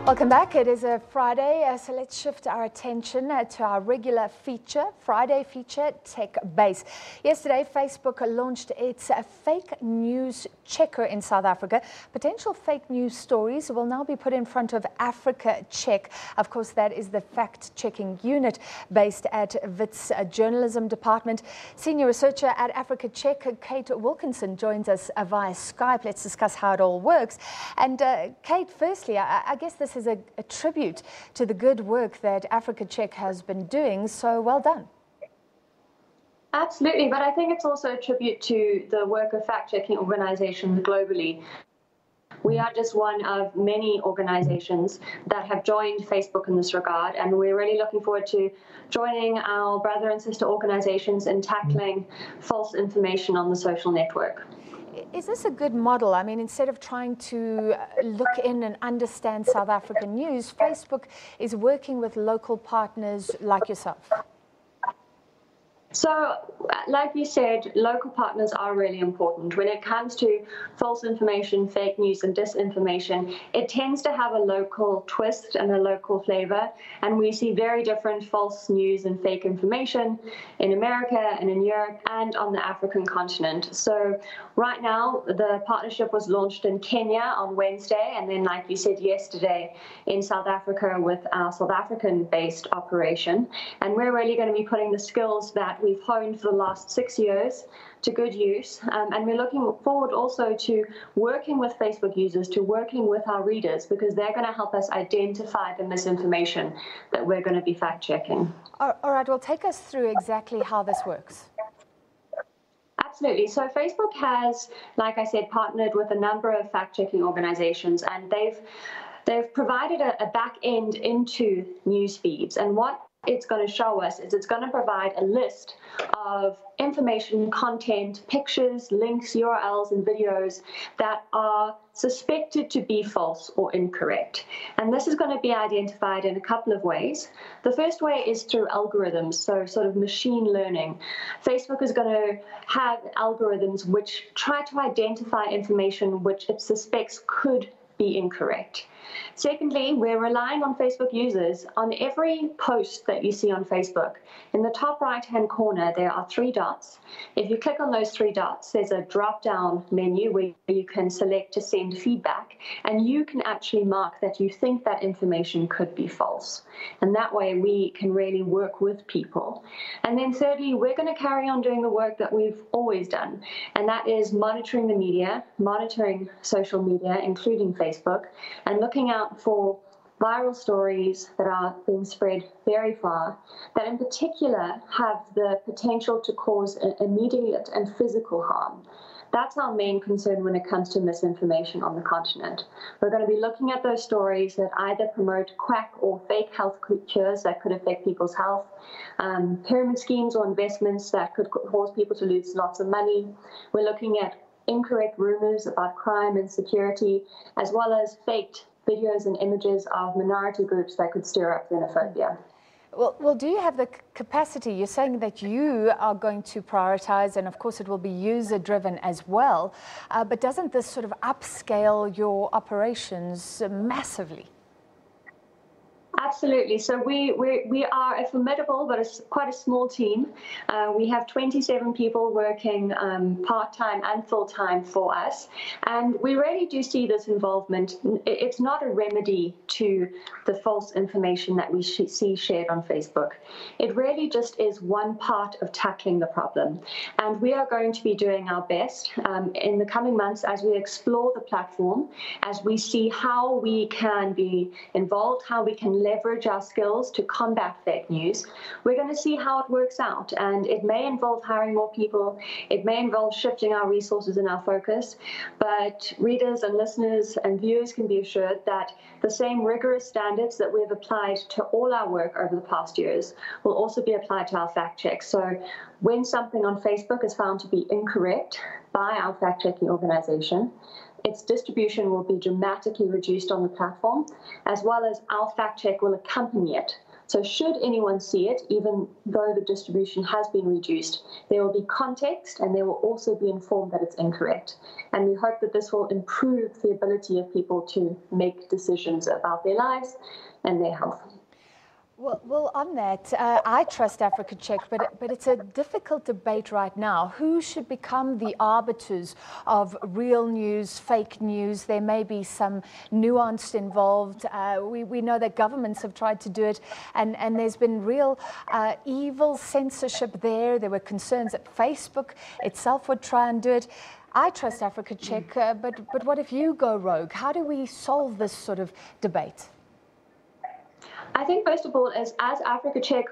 Welcome back. It is a Friday, so let's shift our attention to our regular feature, Friday feature, Tech Base. Yesterday, Facebook launched its fake news checker in South Africa. Potential fake news stories will now be put in front of Africa Check. Of course, that is the fact-checking unit based at Wits Journalism Department. Senior researcher at Africa Check, Kate Wilkinson, joins us via Skype. Let's discuss how it all works. And Kate, firstly, I guess this is a tribute to the good work that Africa Check has been doing, so well done. Absolutely, but I think it's also a tribute to the work of fact-checking organizations globally. We are just one of many organizations that have joined Facebook in this regard, and we're really looking forward to joining our brother and sister organizations in tackling false information on the social network. Is this a good model? I mean, instead of trying to look in and understand South African news, Facebook is working with local partners like yourself. So, like you said, local partners are really important. When it comes to false information, fake news and disinformation, it tends to have a local twist and a local flavor. And we see very different false news and fake information in America and in Europe and on the African continent. So right now, the partnership was launched in Kenya on Wednesday. And then, like you said, yesterday in South Africa with our South African-based operation. And we're really going to be putting the skills that we've honed for the last 6 years to good use. And we're looking forward also to working with Facebook users, to working with our readers, because they're going to help us identify the misinformation that we're going to be fact-checking. All right, well, take us through exactly how this works. Absolutely. So Facebook has, like I said, partnered with a number of fact-checking organizations, and they've provided a back end into news feeds. And what it's going to show us is it's going to provide a list of information, content, pictures, links, URLs, and videos that are suspected to be false or incorrect. And this is going to be identified in a couple of ways. The first way is through algorithms, so sort of machine learning. Facebook is going to have algorithms which try to identify information which it suspects could be incorrect. Secondly, we're relying on Facebook users. On every post that you see on Facebook, in the top right-hand corner, there are 3 dots. If you click on those 3 dots, there's a drop-down menu where you can select to send feedback, and you can actually mark that you think that information could be false. And that way, we can really work with people. And then thirdly, we're going to carry on doing the work that we've always done, and that is monitoring the media, monitoring social media, including Facebook, and looking out for viral stories that are being spread very far, that in particular have the potential to cause immediate and physical harm. That's our main concern when it comes to misinformation on the continent. We're going to be looking at those stories that either promote quack or fake health cures that could affect people's health, pyramid schemes or investments that could cause people to lose lots of money. We're looking at incorrect rumors about crime and security, as well as faked videos and images of minority groups that could stir up xenophobia. Well, do you have the capacity? You're saying that you are going to prioritize, and of course it will be user-driven as well, but doesn't this sort of upscale your operations massively? Absolutely. So we are a formidable but quite a small team. We have 27 people working part-time and full-time for us. And we really do see this involvement. It's not a remedy to the false information that we see shared on Facebook. It really just is one part of tackling the problem. And we are going to be doing our best in the coming months as we explore the platform, as we see how we can be involved, how we can leverage our skills to combat fake news. We're going to see how it works out, and it may involve hiring more people, it may involve shifting our resources and our focus, but readers and listeners and viewers can be assured that the same rigorous standards that we've applied to all our work over the past years will also be applied to our fact checks. So when something on Facebook is found to be incorrect by our fact-checking organization, its distribution will be dramatically reduced on the platform, as well as our fact check will accompany it So should anyone see it, even though the distribution has been reduced, there will be context and they will also be informed that it's incorrect. And we hope that this will improve the ability of people to make decisions about their lives and their health. Well, on that, I trust Africa Check, but it's a difficult debate right now. Who should become the arbiters of real news, fake news? There may be some nuance involved. We know that governments have tried to do it, and there's been real evil censorship there. There were concerns that Facebook itself would try and do it. I trust Africa Check, but what if you go rogue? How do we solve this sort of debate? I think, first of all, as Africa Check,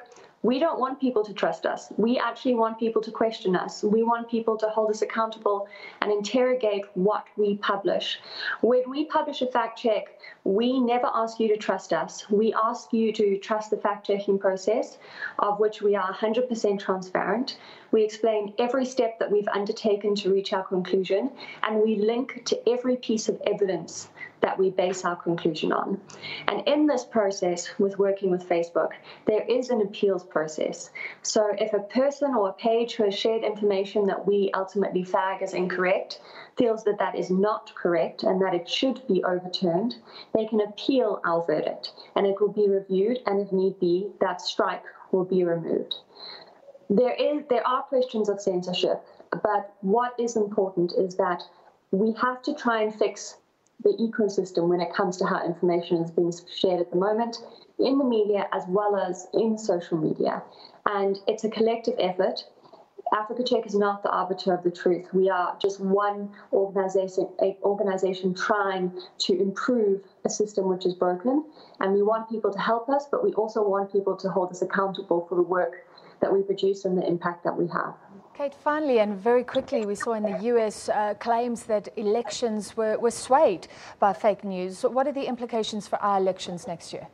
we don't want people to trust us. We actually want people to question us. We want people to hold us accountable and interrogate what we publish. When we publish a fact check, we never ask you to trust us. We ask you to trust the fact-checking process, of which we are 100% transparent. We explain every step that we've undertaken to reach our conclusion, and we link to every piece of evidence that we base our conclusion on. And in this process, with working with Facebook, there is an appeals process. So if a person or a page who has shared information that we ultimately flag as incorrect feels that that is not correct and that it should be overturned, they can appeal our verdict, and it will be reviewed, and if need be, that strike will be removed. There are questions of censorship, but what is important is that we have to try and fix the ecosystem when it comes to how information is being shared at the moment in the media as well as in social media. And it's a collective effort. Africa Check is not the arbiter of the truth. We are just one organization trying to improve a system which is broken. And we want people to help us, but we also want people to hold us accountable for the work that we produce and the impact that we have. Kate, finally and very quickly, we saw in the US claims that elections were swayed by fake news. So what are the implications for our elections next year?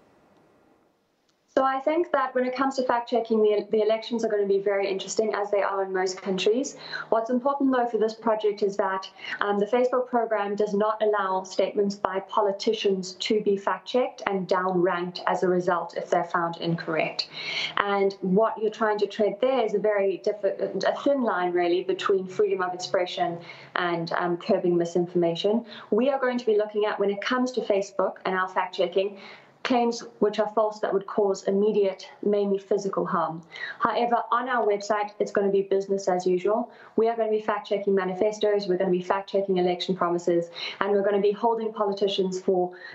So I think that when it comes to fact-checking, the elections are going to be very interesting, as they are in most countries. What's important, though, for this project is that the Facebook program does not allow statements by politicians to be fact-checked and down-ranked as a result if they're found incorrect. And what you're trying to tread there is a thin line, really, between freedom of expression and curbing misinformation. We are going to be looking at, when it comes to Facebook and our fact-checking, claims which are false that would cause immediate, mainly physical harm. However, on our website, it's going to be business as usual. We are going to be fact-checking manifestos, we're going to be fact-checking election promises, and we're going to be holding politicians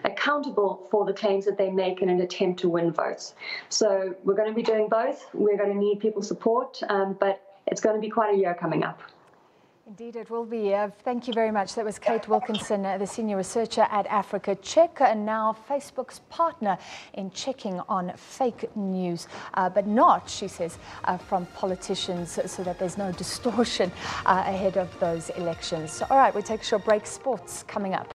accountable for the claims that they make in an attempt to win votes. So we're going to be doing both. We're going to need people's support, but it's going to be quite a year coming up. Indeed, it will be. Thank you very much. That was Kate Wilkinson, the senior researcher at Africa Check, and now Facebook's partner in checking on fake news, but not, she says, from politicians, so that there's no distortion ahead of those elections. All right, we take a short break. Sports coming up.